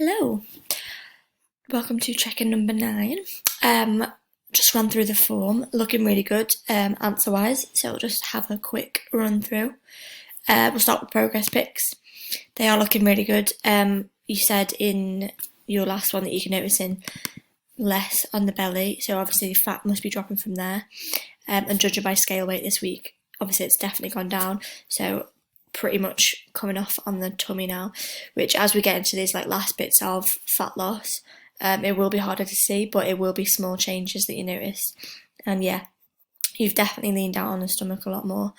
Hello, welcome to check-in number 9. Just run through the form, looking really good answer-wise, so we'll just have a quick run through. We'll start with progress pics. They are looking really good. You said in your last one that you can notice in less on the belly, so obviously fat must be dropping from there. And judging by scale weight this week, obviously it's definitely gone down, so pretty much coming off on the tummy now, which as we get into these last bits of fat loss, it will be harder to see, but it will be small changes that you notice. And yeah, you've definitely leaned out on the stomach a lot more,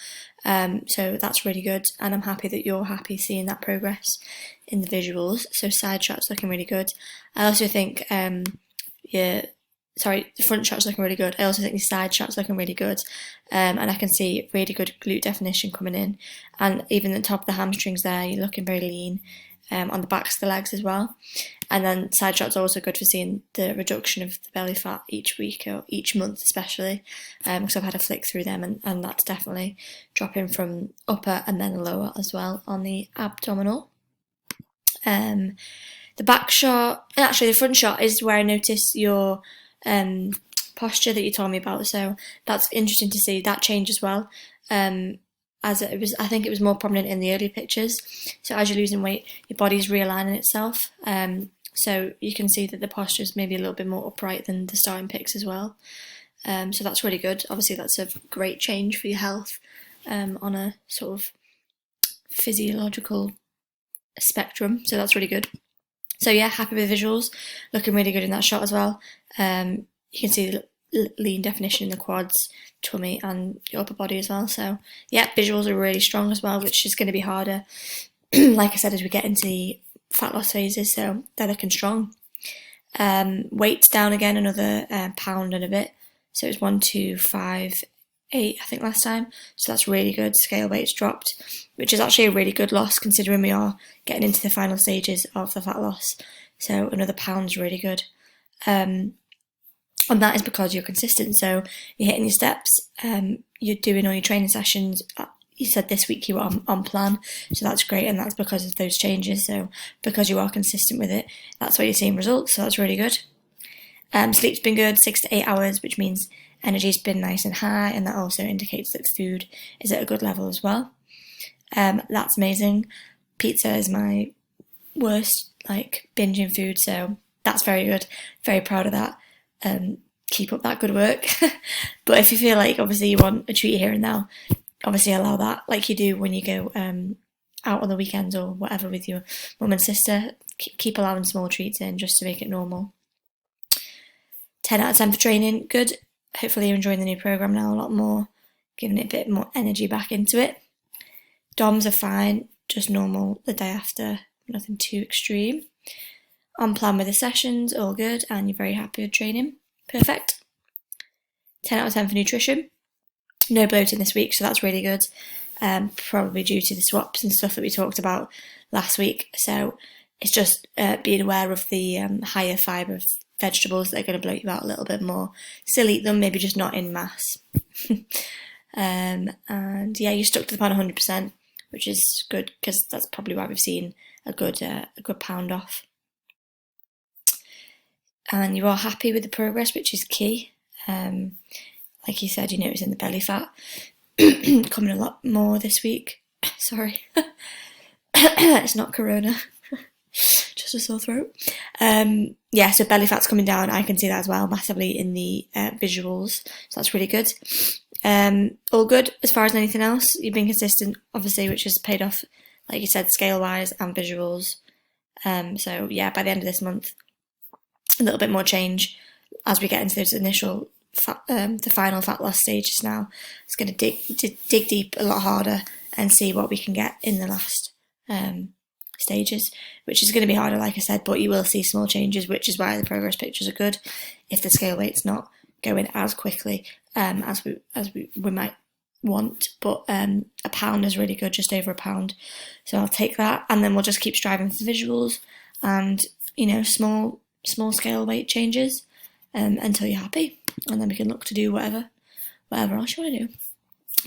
so that's really good, and I'm happy that you're happy seeing that progress in the visuals. So side shot's looking really good. I also think the front shot's looking really good. I also think the side shot's looking really good, and I can see really good glute definition coming in, and even the top of the hamstrings there, you're looking very lean, on the backs of the legs as well. And then side shot's also good for seeing the reduction of the belly fat each week or each month especially, because I've had a flick through them, and that's definitely dropping from upper and then lower as well on the abdominal. The back shot, and actually the front shot, is where I noticed your posture that you told me about, so that's interesting to see that change as well. As it was, I think it was more prominent in the earlier pictures. So as you're losing weight, your body's realigning itself. So you can see that the posture is maybe a little bit more upright than the starting pics as well. So that's really good. Obviously, that's a great change for your health on a sort of physiological spectrum. So that's really good. So yeah, happy with the visuals. Looking really good in that shot as well. You can see the lean definition in the quads, tummy and your upper body as well. So yeah, visuals are really strong as well, which is going to be harder, like I said, as we get into the fat loss phases. So they're looking strong. Weight's down again, another pound and a bit. So it's 1258, I think, last time. So that's really good. Scale weight's dropped, which is actually a really good loss considering we are getting into the final stages of the fat loss. So another pound's really good. And that is because you're consistent. So you're hitting your steps, you're doing all your training sessions. You said this week you were on plan, so that's great, and that's because of those changes. So because you are consistent with it, that's why you're seeing results, so that's really good. Sleep's been good, 6 to 8 hours, which means energy's been nice and high, and that also indicates that food is at a good level as well. That's amazing. Pizza is my worst binging food, so that's very good. Very proud of that. Keep up that good work. But if you feel like obviously you want a treat here and now, obviously allow that, like you do when you go out on the weekends or whatever with your mum and sister. Keep allowing small treats in just to make it normal. 10 out of 10 for training, good. Hopefully you're enjoying the new programme now a lot more, giving it a bit more energy back into it. DOMs are fine, just normal the day after, nothing too extreme. On plan with the sessions, all good, and you're very happy with training. Perfect. 10 out of 10 for nutrition. No bloating this week, so that's really good. Probably due to the swaps and stuff that we talked about last week. So it's just being aware of the higher fibre vegetables that are going to bloat you out a little bit more. Still eat them, maybe just not in mass. And yeah, you stuck to the plan 100%, which is good because that's probably why we've seen a good pound off. And you are happy with the progress, which is key. Like you said, you know, it's in the belly fat. Coming a lot more this week. Sorry. It's not corona. Just a sore throat. Yeah, so belly fat's coming down. I can see that as well massively in the visuals. So that's really good. All good as far as anything else. You've been consistent, obviously, which has paid off, like you said, scale-wise and visuals. So yeah, by the end of this month, a little bit more change as we get into those initial the final fat loss stages now. It's going to dig deep a lot harder and see what we can get in the last stages, which is going to be harder, like I said, but you will see small changes, which is why the progress pictures are good if the scale weight's not going as quickly as we might want. But a pound is really good, just over a pound, so I'll take that, and then we'll just keep striving for visuals and, you know, small scale weight changes until you're happy, and then we can look to do whatever else you want to do.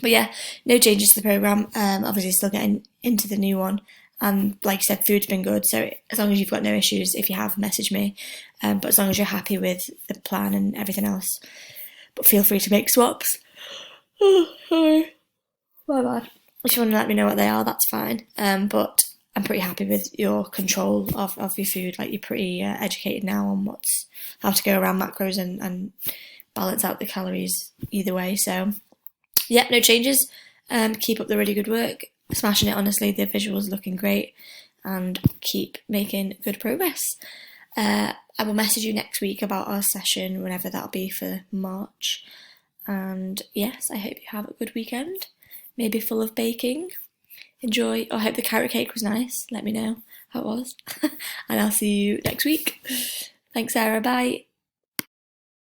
But yeah, no changes to the programme. Obviously still getting into the new one, And like you said, food's been good. So as long as you've got no issues, if you have, message me. But as long as you're happy with the plan and everything else, but feel free to make swaps. Oh, sorry. My bad. If you want to let me know what they are, that's fine. But I'm pretty happy with your control of your food. Like, you're pretty educated now on how to go around macros and balance out the calories either way. So yeah, no changes. Keep up the really good work. Smashing it, honestly. The visuals looking great, and keep making good progress. I will message you next week about our session, whenever that'll be, for March. And yes, I hope you have a good weekend, maybe full of baking. Enjoy. I hope the carrot cake was nice. Let me know how it was. And I'll see you next week. Thanks, Sarah. Bye.